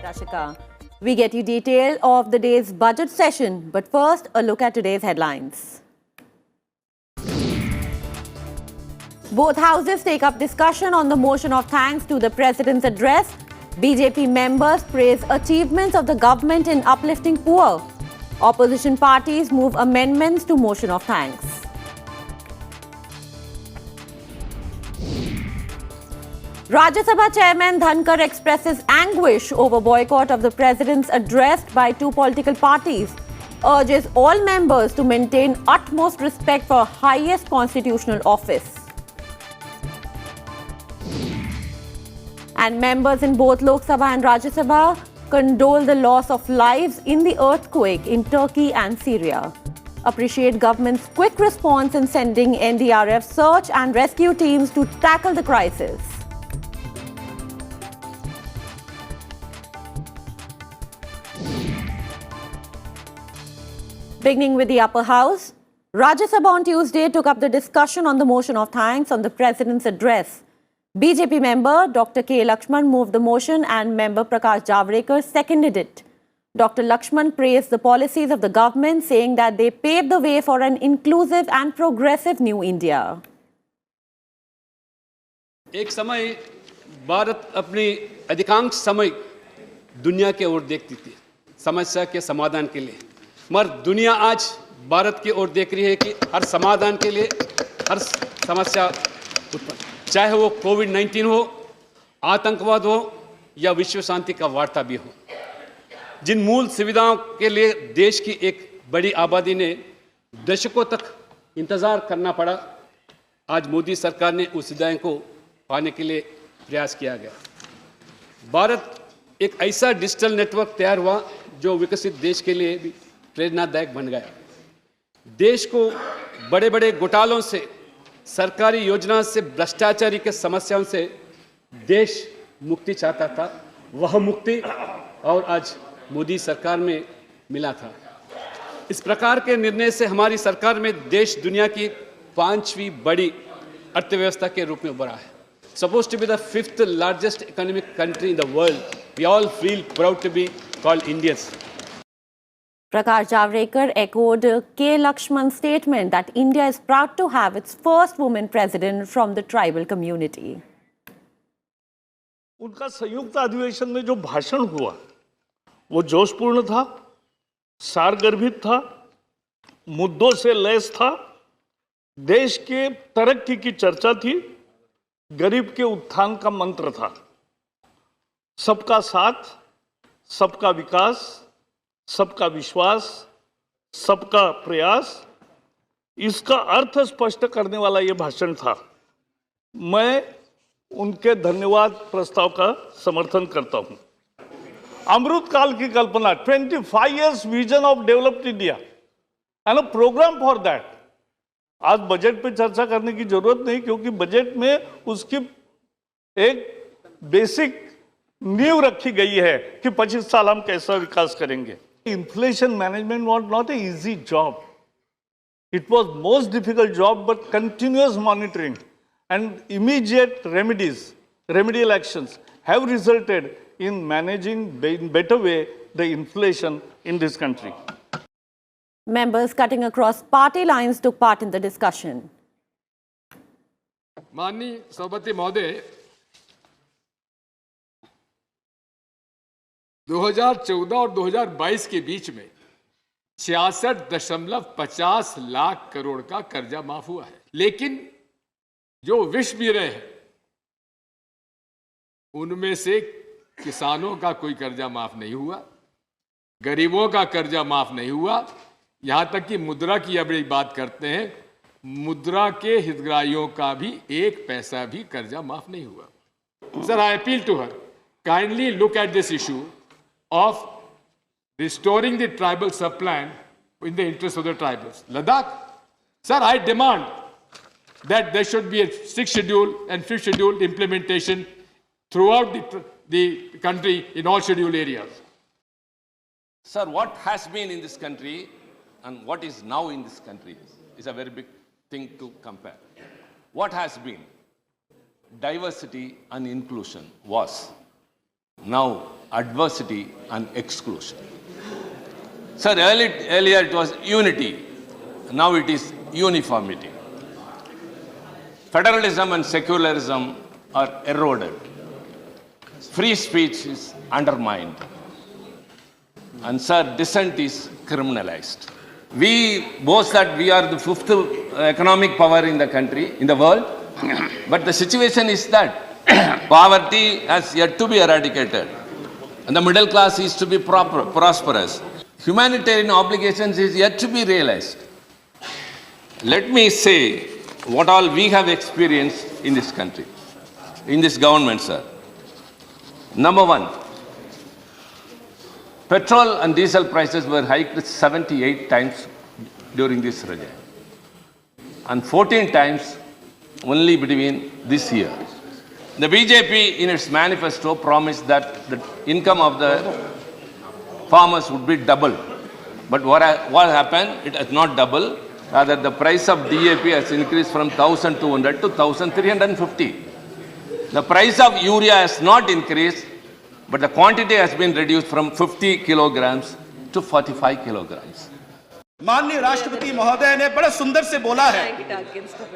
Rashika. We get you detail of the day's budget session, but first a look at today's headlines. Both houses take up discussion on the motion of thanks to the President's address. BJP members praise achievements of the government in uplifting poor. Opposition parties move amendments to motion of thanks. Rajya Sabha Chairman Dhankar expresses anguish over boycott of the President's address by two political parties, urges all members to maintain utmost respect for highest constitutional office. And members in both Lok Sabha and Rajya Sabha condole the loss of lives in the earthquake in Turkey and Syria. Appreciate government's quick response in sending NDRF search and rescue teams to tackle the crisis. Beginning with the upper house, Rajya Sabha on Tuesday took up the discussion on the motion of thanks on the President's address. BJP member Dr. K. Lakshman moved the motion and member Prakash Javadekar seconded it. Dr. Lakshman praised the policies of the government, saying that they paved the way for an inclusive and progressive new India. एक समय भारत अपनी अधिकांश समय दुनिया के ओर देखती थी समस्या के समाधान के लिए, मगर दुनिया आज भारत की ओर देख रही है कि हर समाधान के लिए हर समस्या उत्पन्न, चाहे वो कोविड-19 हो, आतंकवाद हो या विश्व शांति का वार्ता भी हो। जिन मूल सुविधाओं के लिए देश की एक बड़ी आबादी ने दशकों तक इंतजार करना पड़ा, आज मोदी सरकार ने उस सुविधाओं को पाने के लिए प्रयास किया गया। भारत एक ऐसा डिजिटल नेटवर्क तैयार हुआ जो विकसित देश के लिए भी प्रेरणादायक बन गया। देश को बड़े बड़े घोटालों से, सरकारी योजना से, भ्रष्टाचारी के समस्याओं से देश मुक्ति चाहता था, वह मुक्ति और आज मोदी सरकार में मिला था। इस प्रकार के निर्णय से हमारी सरकार में देश दुनिया की 5वीं बड़ी अर्थव्यवस्था के रूप में उभरा है। Supposed to be the 5th largest economic country in the world, we all feel proud to be called Indians. Prakash Javadekar echoed K. Lakshman's statement that India is proud to have its first woman president from the tribal community. उनका संयुक्त अधिवेशन में जो भाषण हुआ वो जोशपूर्ण था, सारगर्भित था, मुद्दों से लैस था, देश के तरक्की की चर्चा थी, गरीब के उत्थान का मंत्र था। सबका साथ, सबका विकास, सबका विश्वास, सबका प्रयास, इसका अर्थ स्पष्ट करने वाला ये भाषण था। मैं उनके धन्यवाद प्रस्ताव का समर्थन करता हूं। अमृत काल की कल्पना, 25 years vision of developed India and a programme for that. आज बजट पे चर्चा करने की जरूरत नहीं, क्योंकि बजट में उसकी एक बेसिक नींव रखी गई है कि 25 साल हम कैसा विकास करेंगे। Inflation management was not an easy job. It was most difficult job, but continuous monitoring and immediate remedial actions have resulted in managing in better way the inflation in this country. Members cutting across party lines took part in the discussion. माननीय सभापति महोदय, 2014 और 2022 के बीच में 66.50 लाख करोड़ का कर्जा माफ हुआ है, लेकिन जो विष भी रहे हैं उनमें से किसानों का कोई कर्जा माफ नहीं हुआ, गरीबों का कर्जा माफ नहीं हुआ, यहां तक कि मुद्रा की अब बात करते हैं, मुद्रा के हितग्राहियों का भी 1 पैसा भी कर्जा माफ नहीं हुआ। Sir, I appeal to her, kindly look at this issue of restoring the tribal sub-plan in the interest of the tribals. Ladakh, sir, I demand that there should be a 6th schedule and 5th schedule implementation throughout the country in all scheduled areas. Sir, what has been in this country and what is now in this country is a very big thing to compare. What has been diversity and inclusion was. Now adversity and exclusion. Sir, earlier it was unity, now it is uniformity. Federalism and secularism are eroded. Free speech is undermined. And sir, dissent is criminalized. We boast that we are the fifth economic power in the country, in the world, but the situation is that poverty has yet to be eradicated and the middle class is to be prosperous. Humanitarian obligations is yet to be realized. Let me say what all we have experienced in this country, in this government, sir. Number one, petrol and diesel prices were hiked 78 times during this regime and 14 times only between this year. The BJP in its manifesto promised that the income of the farmers would be double. But what happened? It has not doubled. Rather, the price of DAP has increased from 1,200 to 1,350. The price of urea has not increased, but the quantity has been reduced from 50 kilograms to 45 kilograms. माननीय राष्ट्रपति महोदय ने बड़े सुंदर से बोला है,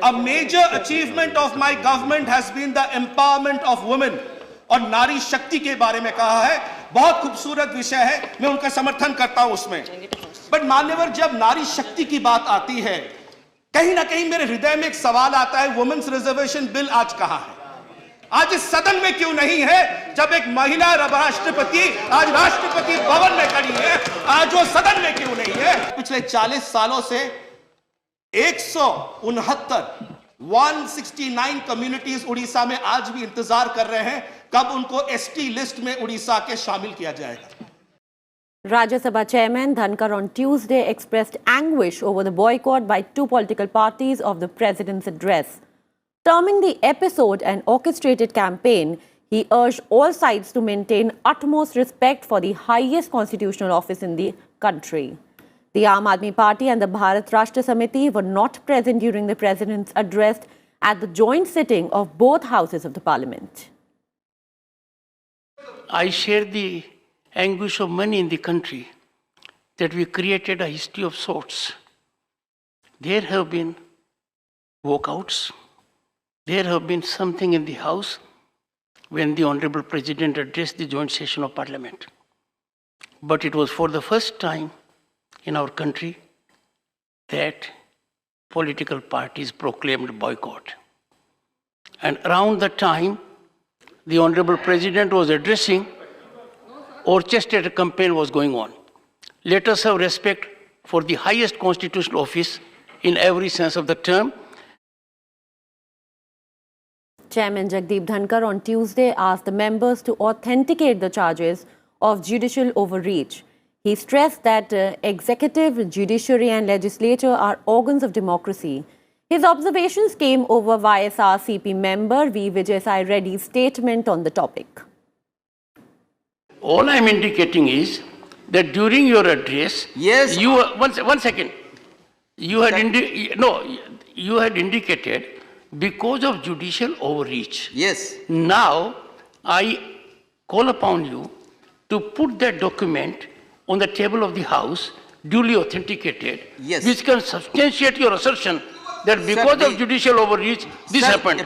A major achievement of my government has been the empowerment of women. और नारी शक्ति के बारे में कहा है, बहुत खूबसूरत विषय है, मैं उनका समर्थन करता हूं उसमें। बट मान्यवर, जब नारी शक्ति की बात आती है, कहीं ना कहीं मेरे हृदय में एक सवाल आता है, वुमेन्स रिजर्वेशन बिल आज कहां है? आज इस सदन में क्यों नहीं है? जब एक महिला राष्ट्रपति आज राष्ट्रपति भवन में खड़ी है, आज वो सदन में क्यों नहीं है? पिछले 40 सालों से 169 कम्युनिटीज उड़ीसा में आज भी इंतजार कर रहे हैं कब उनको एसटी लिस्ट में उड़ीसा के शामिल किया जाएगा। Rajya Sabha Chairman Dhankar on Tuesday expressed anguish over the boycott by two political parties of the President's address. Terming the episode an orchestrated campaign, he urged all sides to maintain utmost respect for the highest constitutional office in the country. The Aam Aadmi Party and the Bharat Rashtra Samiti were not present during the President's address at the joint sitting of both houses of the Parliament. I share the anguish of many in the country that we created a history of sorts. There have been walkouts. There have been something in the House when the Honorable President addressed the joint session of Parliament. But it was for the first time in our country that political parties proclaimed boycott. And around the time the Honorable President was addressing, orchestrated campaign was going on. Let us have respect for the highest constitutional office in every sense of the term. Chairman Jagdeep Dhankar on Tuesday asked the members to authenticate the charges of judicial overreach. He stressed that executive, judiciary and legislature are organs of democracy. His observations came over YSR CP member V. Vijay Reddy's statement on the topic. All I am indicating is that during your address, Yes. you one second. You had indicated because of judicial overreach. Yes. Now I call upon you to put that document on the table of the House, duly authenticated, Yes. which can substantiate your assertion that because of judicial overreach, this happened.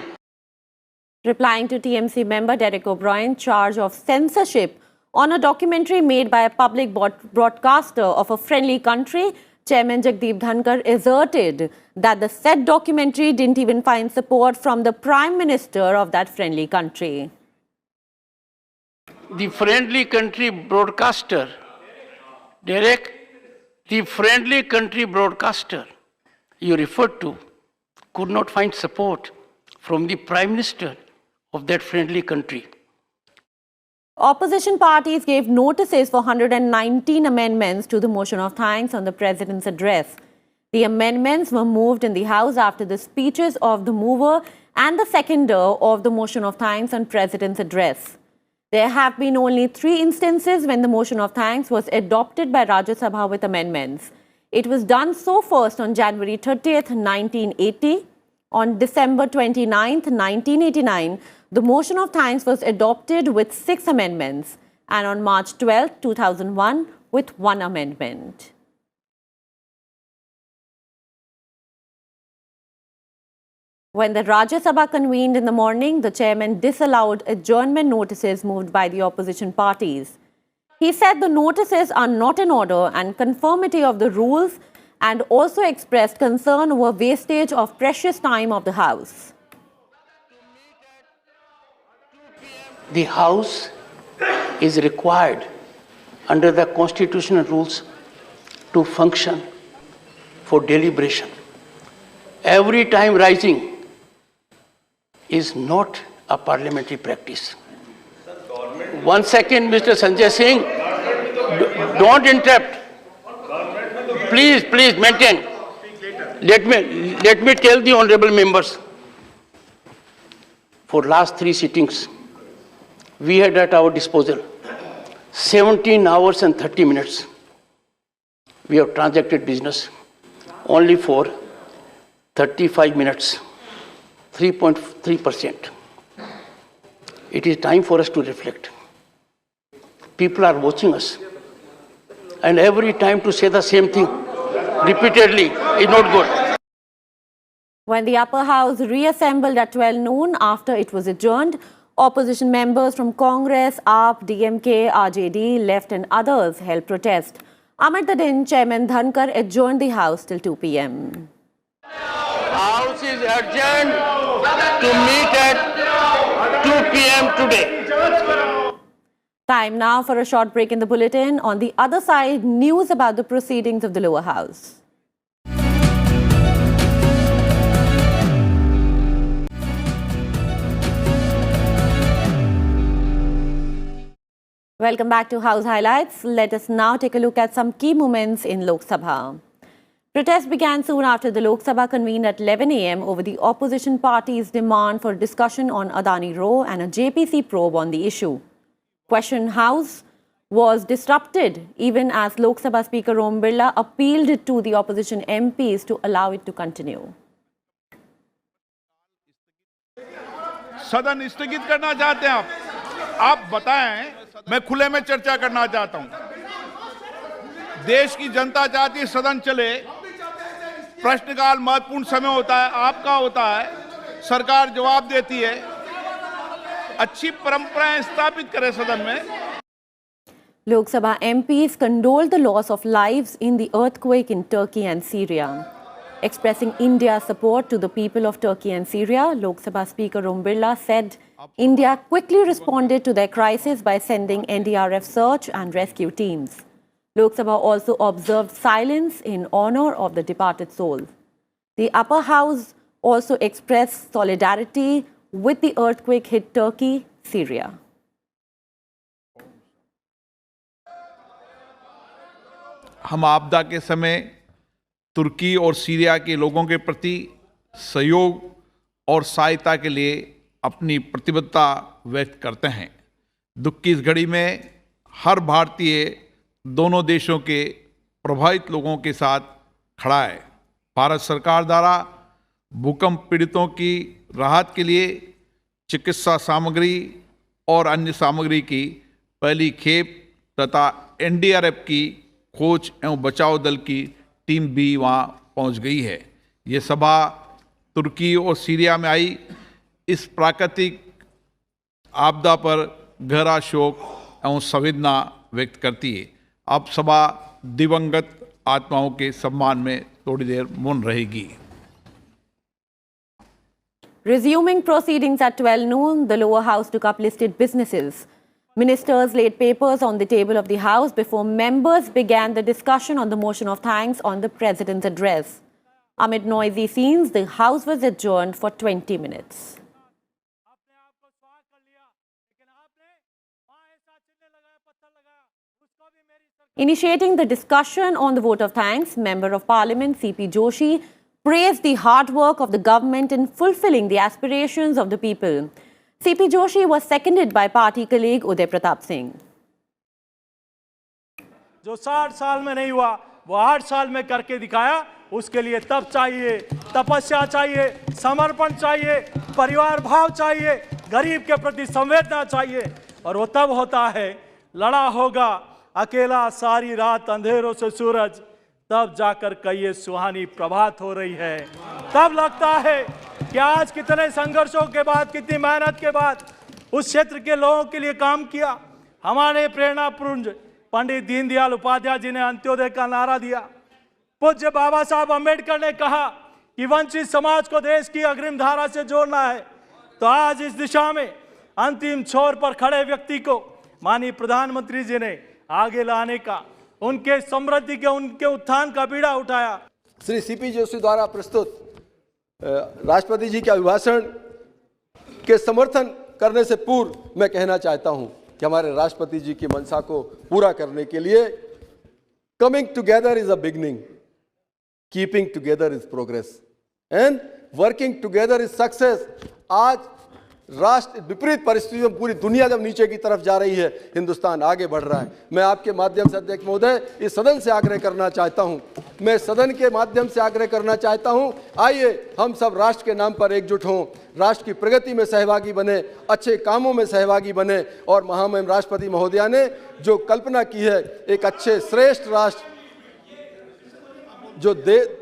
Replying to TMC member Derek O'Brien's charge of censorship on a documentary made by a public broadcaster of a friendly country, Chairman Jagdeep Dhankar asserted that the said documentary didn't even find support from the Prime Minister of that friendly country. The friendly country broadcaster, Derek, the friendly country broadcaster you referred to could not find support from the Prime Minister of that friendly country. Opposition parties gave notices for 119 amendments to the motion of thanks on the President's address. The amendments were moved in the House after the speeches of the mover and the seconder of the motion of thanks on President's address. There have been only 3 instances when the motion of thanks was adopted by Rajya Sabha with amendments. It was done so first on January 30th, 1980. On December 29th, 1989, the motion of thanks was adopted with 6 amendments. and on March 12, 2001 with one amendment. When the Rajya Sabha convened in the morning, the chairman disallowed adjournment notices moved by the opposition parties. He said the notices are not in order and conformity of the rules, and also expressed concern over wastage of precious time of the House. The House is required under the constitutional rules to function for deliberation. Every time rising is not a parliamentary practice. 1 second, Mr. Sanjay Singh, don't interrupt. Please maintain. Let me tell the honorable members. For last 3 sittings, we had at our disposal 17 hours and 30 minutes. We have transacted business only for 35 minutes, 3.3%. It is time for us to reflect. People are watching us. And every time to say the same thing repeatedly is not good. When the upper house reassembled at 12 noon after it was adjourned, opposition members from Congress, AAP, DMK, RJD, Left and others held protest. Amid the din, Chairman Dhankar adjourned the House till 2 p.m. House is adjourned to meet at 2 p.m. today. Time now for a short break in the bulletin. On the other side, news about the proceedings of the lower house. Welcome back to House Highlights. Let us now take a look at some key moments in Lok Sabha. Protests began soon after the Lok Sabha convened at 11 a.m. over the opposition party's demand for discussion on Adani Row and a JPC probe on the issue. Question House was disrupted even as Lok Sabha Speaker Om Birla appealed to the opposition MPs to allow it to continue. सदन स्थगित करना चाहते हैं आप बताएं, मैं खुले में चर्चा करना चाहता हूं। देश की जनता चाहती है सदन चले, प्रश्नकाल महत्वपूर्ण समय होता है, आपका होता है, सरकार जवाब देती है, अच्छी परंपराएं स्थापित करें सदन में। Lok Sabha MPs condoled the loss of lives in the earthquake in Turkey and Syria. Expressing India's support to the people of Turkey and Syria, Lok Sabha Speaker Om Birla said India quickly responded to their crisis by sending NDRF search and rescue teams. Lok Sabha also observed silence in honor of the departed souls. The upper house also expressed solidarity with the earthquake-hit Turkey, Syria. हम आपदा के समय तुर्की और Syria के लोगों के प्रति सहयोग और सहायता के लिए अपनी प्रतिबद्धता व्यक्त करते हैं। दुख की इस घड़ी में हर भारतीय दोनों देशों के प्रभावित लोगों के साथ खड़ा है। भारत सरकार द्वारा भूकंप पीड़ितों की राहत के लिए चिकित्सा सामग्री और अन्य सामग्री की पहली खेप तथा एनडीआरएफ की खोज एवं बचाव दल की टीम भी वहां पहुंच गई है। ये सभा तुर्की और सीरिया में आई इस प्राकृतिक आपदा पर गहरा शोक एवं संवेदना व्यक्त करती है। अब सभा दिवंगत आत्माओं के सम्मान में थोड़ी देर मौन रहेगी। Resuming proceedings at 12 noon, the lower house took up listed businesses. Ministers laid papers on the table of the House before members began the discussion on the motion of thanks on the President's address. Amid noisy scenes, the House was adjourned for 20 minutes. Initiating the discussion on the vote of thanks, Member of Parliament C.P. Joshi praised the hard work of the government in fulfilling the aspirations of the people. C.P. Joshi was seconded by party colleague Uday Pratap Singh. जो 60 साल में नहीं हुआ वो 8 साल में करके दिखाया, उसके लिए तप चाहिए, तपस्या चाहिए, समर्पण चाहिए, परिवार भाव चाहिए, गरीब के प्रति संवेदना चाहिए, और वो तब होता है लड़ा होगा अकेला सारी रात अंधेरों से सूरज, तब जाकर कई ये सुहानी प्रभात हो रही है। तब लगता है कि आज कितने संघर्षों के बाद, कितनी मेहनत के बाद उस क्षेत्र के लोगों के लिए काम किया। हमारे प्रेरणा पुंज पंडित दीनदयाल उपाध्याय जी ने अंत्योदय का नारा दिया। पूज्य बाबा साहब अम्बेडकर ने कहा कि वंचित समाज को देश की अग्रिम धारा से जोड़ना है। तो आज इस दिशा में अंतिम छोर पर खड़े व्यक्ति को माननीय प्रधानमंत्री जी ने आगे लाने का, उनके समृद्धि के, उनके उत्थान का बीड़ा उठाया। श्री सीपी जोशी द्वारा प्रस्तुत राष्ट्रपति जी के अभिभाषण के समर्थन करने से पूर्व मैं कहना चाहता हूं कि हमारे राष्ट्रपति जी की मंशा को पूरा करने के लिए coming together is a beginning, keeping together is progress and working together is success. आज राष्ट्र विपरीत परिस्थितियों में पूरी दुनिया जब नीचे की तरफ जा रही है, हिंदुस्तान आगे बढ़ रहा है। मैं आपके माध्यम से अध्यक्ष महोदय इस सदन से आग्रह करना चाहता हूं, मैं सदन के माध्यम से आग्रह करना चाहता हूं, आइए हम सब राष्ट्र के नाम पर एकजुट हों, राष्ट्र की प्रगति में सहभागी बने, अच्छे कामों में सहभागी बने। और महामहिम राष्ट्रपति महोदया ने जो कल्पना की है, एक अच्छे श्रेष्ठ राष्ट्र, जो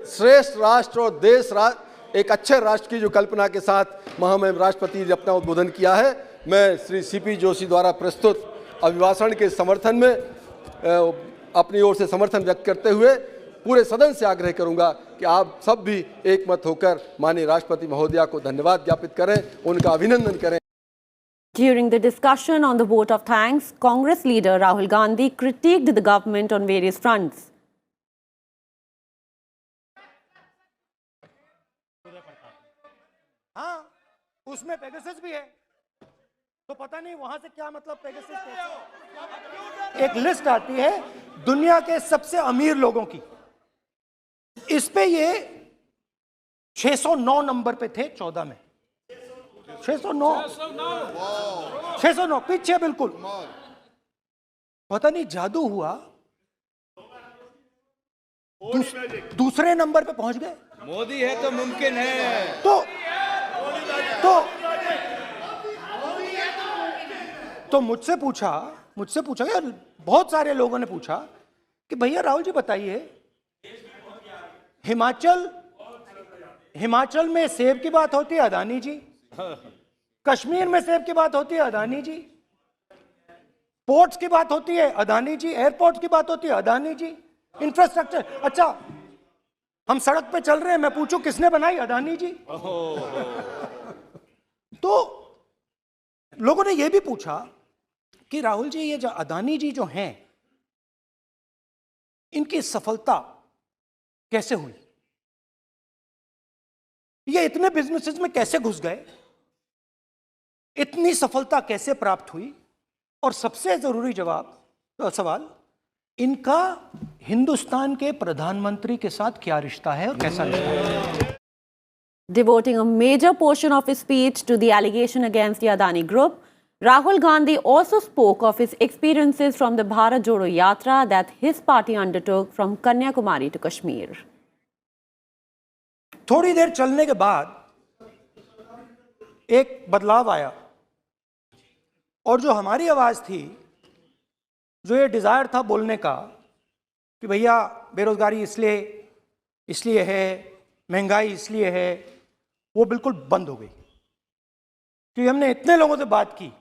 श्रेष्ठ राष्ट्र और देश राष्ट्र, एक अच्छे राष्ट्र की जो कल्पना के साथ महामहिम राष्ट्रपति ने अपना उद्बोधन किया है, मैं श्री सीपी जोशी द्वारा प्रस्तुत अभिभाषण के समर्थन में अपनी ओर से समर्थन व्यक्त करते हुए पूरे सदन से आग्रह करूंगा कि आप सब भी एक मत होकर माननीय राष्ट्रपति महोदया को धन्यवाद ज्ञापित करें, उनका अभिनंदन करें। During the discussion on the vote of thanks, Congress leader Rahul Gandhi critiqued the government on various fronts. हाँ, उसमें पेगासस भी है, तो पता नहीं वहां से क्या मतलब पेगासस। एक लिस्ट आती है दुनिया के सबसे अमीर लोगों की, इस पे ये 609 नंबर पे थे 14 में, 609 पीछे बिल्कुल। पता नहीं जादू हुआ, दूसरे नंबर पे पहुंच गए। मोदी है तो मुमकिन है। तो मुझसे पूछा यार, बहुत सारे लोगों ने पूछा कि भैया राहुल जी बताइए, हिमाचल में सेब की बात होती है अदानी जी, कश्मीर में सेब की बात होती है अदानी जी, पोर्ट्स की बात होती है अदानी जी, एयरपोर्ट्स की बात होती है अदानी जी, इंफ्रास्ट्रक्चर। अच्छा, हम सड़क पे चल रहे हैं, मैं पूछूं किसने बनाई? अदानी जी। तो लोगों ने यह भी पूछा कि राहुल जी, ये जो अदानी जी जो हैं, इनकी सफलता कैसे हुई? ये इतने बिजनेसेस में कैसे घुस गए? इतनी सफलता कैसे प्राप्त हुई? और सबसे जरूरी सवाल, इनका हिंदुस्तान के प्रधानमंत्री के साथ क्या रिश्ता है और कैसा रिश्ता है? Devoting a major portion of his speech to the allegation against the Adani Group, Rahul Gandhi also spoke of his experiences from the Bharat Jodo Yatra that his party undertook from Kanyakumari to Kashmir. थोड़ी देर चलने के बाद एक बदलाव आया, और जो हमारी आवाज थी, जो ये डिजायर था बोलने का कि भैया बेरोजगारी इसलिए है, महंगाई इसलिए है, वो बिल्कुल बंद हो गई। क्योंकि हमने इतने लोगों से बात की,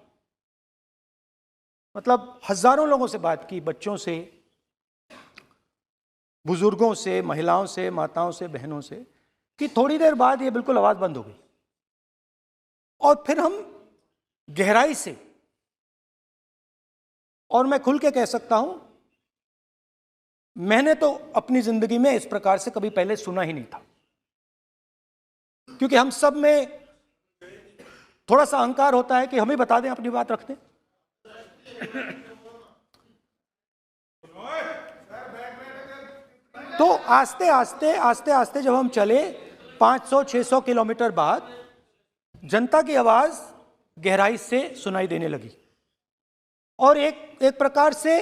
मतलब हजारों लोगों से बात की, बच्चों से, बुजुर्गों से, महिलाओं से, माताओं से, बहनों से, कि थोड़ी देर बाद ये बिल्कुल आवाज बंद हो गई। और फिर हम गहराई से, और मैं खुल के कह सकता हूं, मैंने तो अपनी जिंदगी में इस प्रकार से कभी पहले सुना ही नहीं था। क्योंकि हम सब में थोड़ा सा अहंकार होता है कि हम ही बता दें, अपनी बात रख दें। तो आस्ते आस्ते जब हम चले 500-600 किलोमीटर बाद, जनता की आवाज गहराई से सुनाई देने लगी, और एक प्रकार से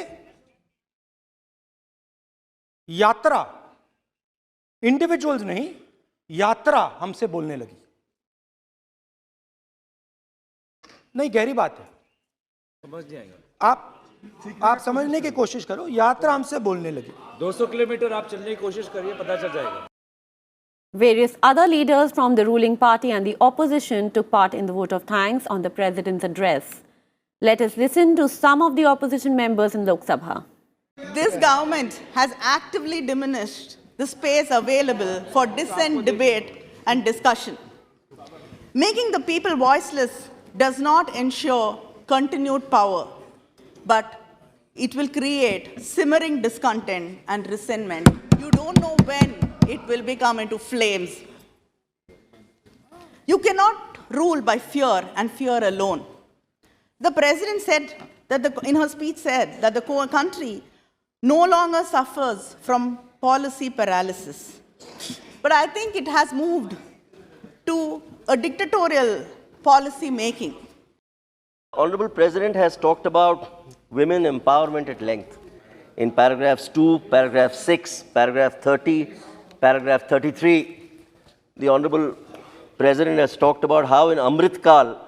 यात्रा, इंडिविजुअल्स नहीं, यात्रा हमसे बोलने लगी। नहीं, गहरी बात है, समझ जाएंगे। आप आप समझने की कोशिश करो, यात्रा हमसे बोलने लगी। 200 किलोमीटर आप चलने की कोशिश करिए, पता चल जाएगा। Various other leaders from the ruling party and the opposition took part in the vote of thanks on the President's address. Let us listen to some of the opposition members in Lok Sabha. This government has actively diminished the space available for dissent, debate and discussion. Making the people voiceless does not ensure continued power, but it will create simmering discontent and resentment. You don't know when it will become into flames. You cannot rule by fear and fear alone. The president said that in her speech said that the country no longer suffers from policy paralysis. But I think it has moved to a dictatorial policy making. Honorable President has talked about women empowerment at length in paragraphs 2, paragraph 6, paragraph 30, paragraph 33. The Honorable President has talked about how in Amrit Kal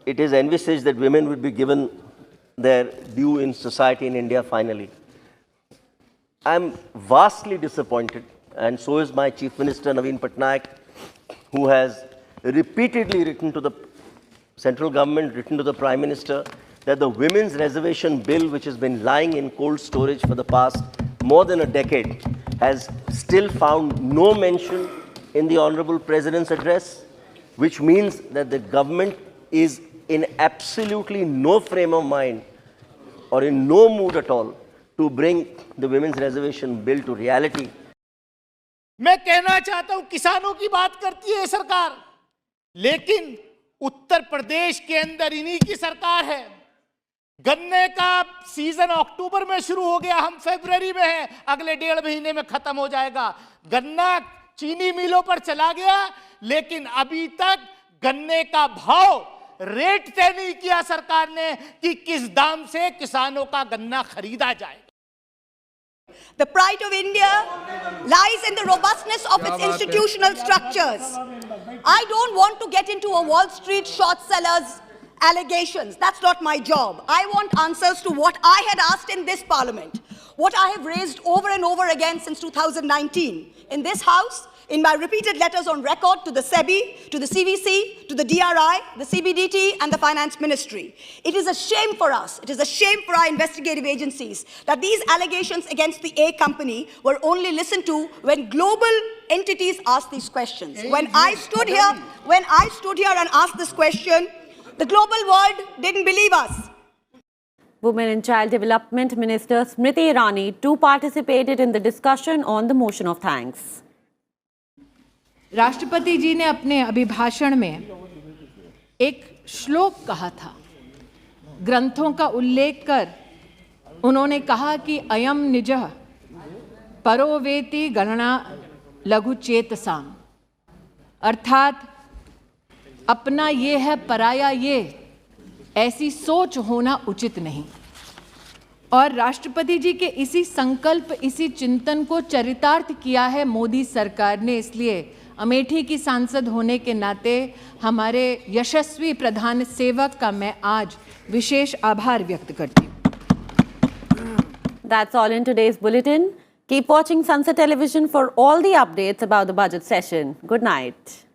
it is envisaged that women would be given their due in society in India finally. I am vastly disappointed, and so is my Chief Minister Naveen Patnaik, who has repeatedly written to the central government, written to the Prime Minister, that the Women's Reservation Bill, which has been lying in cold storage for the past more than a decade, has still found no mention in the Honorable President's address, which means that the government is in absolutely no frame of mind or in no mood at all to bring the Women's Reservation Bill to reality. मैं कहना चाहता हूं, किसानों की बात करती है सरकार, लेकिन उत्तर प्रदेश के अंदर इन्हीं की सरकार है। गन्ने का सीजन अक्टूबर में शुरू हो गया, हम फरवरी में हैं, अगले 1.5 महीने में खत्म हो जाएगा। गन्ना चीनी मिलों पर चला गया, लेकिन अभी तक गन्ने का भाव रेट तय नहीं किया सरकार ने कि किस दाम से किसानों का गन्ना खरीदा जाए। The pride of India lies in the robustness of its institutional structures. I don't want to get into a Wall Street short sellers allegations. That's not my job. I want answers to what I had asked in this parliament, what I have raised over and over again since 2019 in this house, in my repeated letters on record to the SEBI, to the CVC, to the DRI, the CBDT and the Finance Ministry. It is a shame for us, it is a shame for our investigative agencies that these allegations against the A company were only listened to when global entities asked these questions. When I stood here and asked this question, the global world didn't believe us. Women and Child Development Minister Smriti Irani too participated in the discussion on the motion of thanks. राष्ट्रपति जी ने अपने अभिभाषण में एक श्लोक कहा था, ग्रंथों का उल्लेख कर उन्होंने कहा कि अयम निजः परो वेति गणना लघु चेतसाम, अर्थात अपना ये है पराया ये, ऐसी सोच होना उचित नहीं। और राष्ट्रपति जी के इसी संकल्प, इसी चिंतन को चरितार्थ किया है मोदी सरकार ने। इसलिए अमेठी की सांसद होने के नाते हमारे यशस्वी प्रधान सेवक का मैं आज विशेष आभार व्यक्त करती हूँ। That's all in today's bulletin. Keep watching Sunset Television for all the updates about the budget session. Good night.